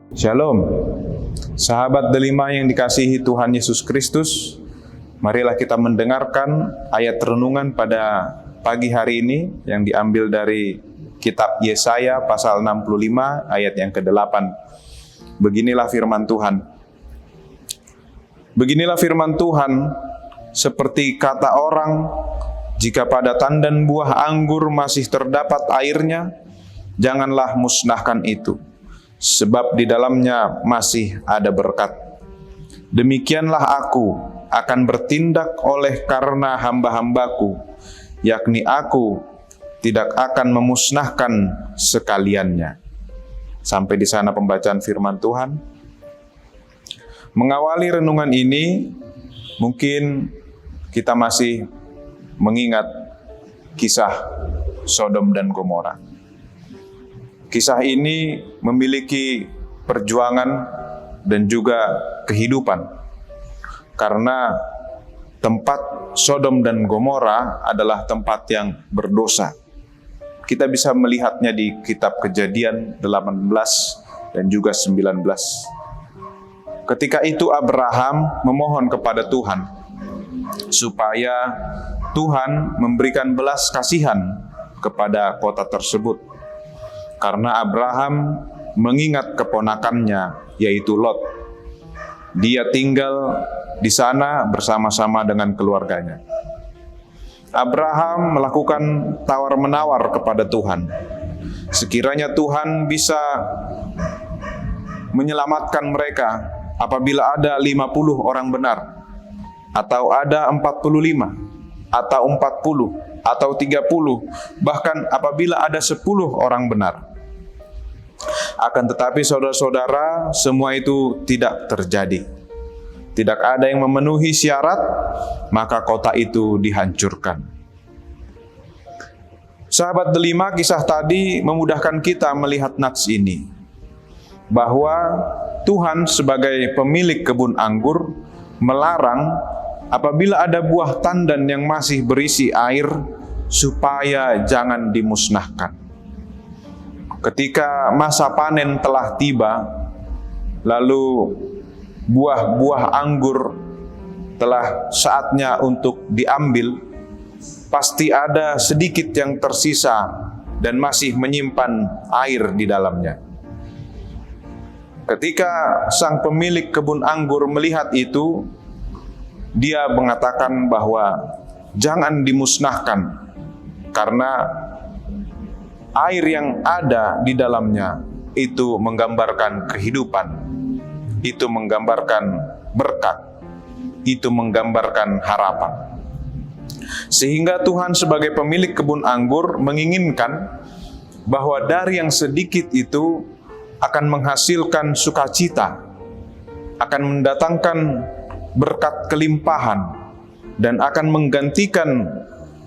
Shalom, sahabat delima yang dikasihi Tuhan Yesus Kristus. Marilah kita mendengarkan ayat renungan pada pagi hari ini yang diambil dari kitab Yesaya pasal 65 ayat yang ke-8. Beginilah firman Tuhan. Beginilah firman Tuhan, seperti kata orang, jika pada tandan buah anggur masih terdapat airnya, janganlah musnahkan itu, sebab di dalamnya masih ada berkat. Demikianlah aku akan bertindak oleh karena hamba-hambaku, yakni aku tidak akan memusnahkan sekaliannya. Sampai di sana pembacaan firman Tuhan. Mengawali renungan ini, mungkin kita masih mengingat kisah Sodom dan Gomora. Kisah ini memiliki perjuangan dan juga kehidupan, karena tempat Sodom dan Gomora adalah tempat yang berdosa. Kita bisa melihatnya di kitab Kejadian 18 dan juga 19. Ketika itu Abraham memohon kepada Tuhan supaya Tuhan memberikan belas kasihan kepada kota tersebut. Karena Abraham mengingat keponakannya, yaitu Lot. Dia tinggal di sana bersama-sama dengan keluarganya. Abraham melakukan tawar-menawar kepada Tuhan. Sekiranya Tuhan bisa menyelamatkan mereka apabila ada 50 orang benar, atau ada 45, atau 40, atau 30, bahkan apabila ada 10 orang benar. Akan tetapi saudara-saudara, semua itu tidak terjadi. Tidak ada yang memenuhi syarat, maka kota itu dihancurkan. Sahabat delima, kisah tadi memudahkan kita melihat nats ini, bahwa Tuhan sebagai pemilik kebun anggur melarang apabila ada buah tandan yang masih berisi air, supaya jangan dimusnahkan. Ketika masa panen telah tiba, lalu buah-buah anggur telah saatnya untuk diambil, pasti ada sedikit yang tersisa dan masih menyimpan air di dalamnya. Ketika sang pemilik kebun anggur melihat itu, dia mengatakan bahwa jangan dimusnahkan, karena air yang ada di dalamnya itu menggambarkan kehidupan, itu menggambarkan berkat, itu menggambarkan harapan. Sehingga Tuhan sebagai pemilik kebun anggur menginginkan bahwa dari yang sedikit itu akan menghasilkan sukacita, akan mendatangkan berkat kelimpahan, dan akan menggantikan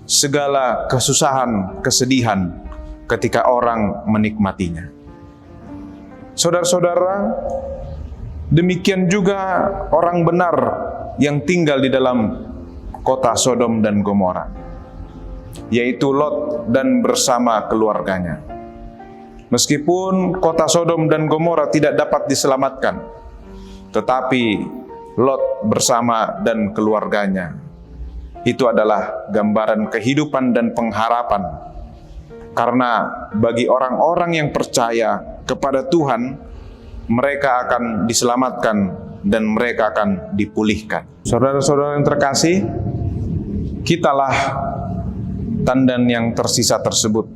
segala kesusahan, kesedihan ketika orang menikmatinya. Saudara-saudara, demikian juga orang benar yang tinggal di dalam kota Sodom dan Gomora, yaitu Lot dan bersama keluarganya. Meskipun kota Sodom dan Gomora tidak dapat diselamatkan, tetapi Lot bersama dan keluarganya itu adalah gambaran kehidupan dan pengharapan. Karena bagi orang-orang yang percaya kepada Tuhan, mereka akan diselamatkan dan mereka akan dipulihkan. Saudara-saudara yang terkasih, kitalah tandan yang tersisa tersebut.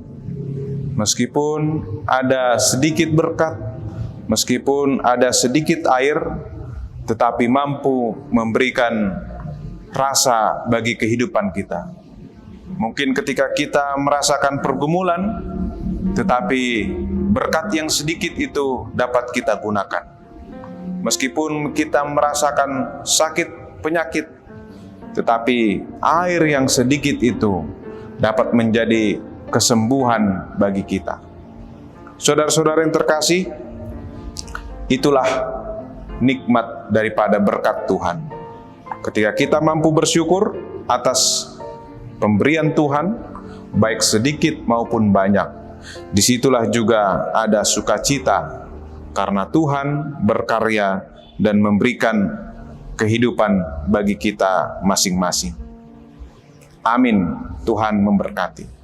Meskipun ada sedikit berkat, meskipun ada sedikit air, tetapi mampu memberikan rasa bagi kehidupan kita. Mungkin ketika kita merasakan pergumulan, tetapi berkat yang sedikit itu dapat kita gunakan. Meskipun kita merasakan sakit, penyakit, tetapi air yang sedikit itu dapat menjadi kesembuhan bagi kita. Saudara-saudara yang terkasih, itulah nikmat daripada berkat Tuhan. Ketika kita mampu bersyukur atas pemberian Tuhan, baik sedikit maupun banyak, disitulah juga ada sukacita, karena Tuhan berkarya dan memberikan kehidupan bagi kita masing-masing. Amin. Tuhan memberkati.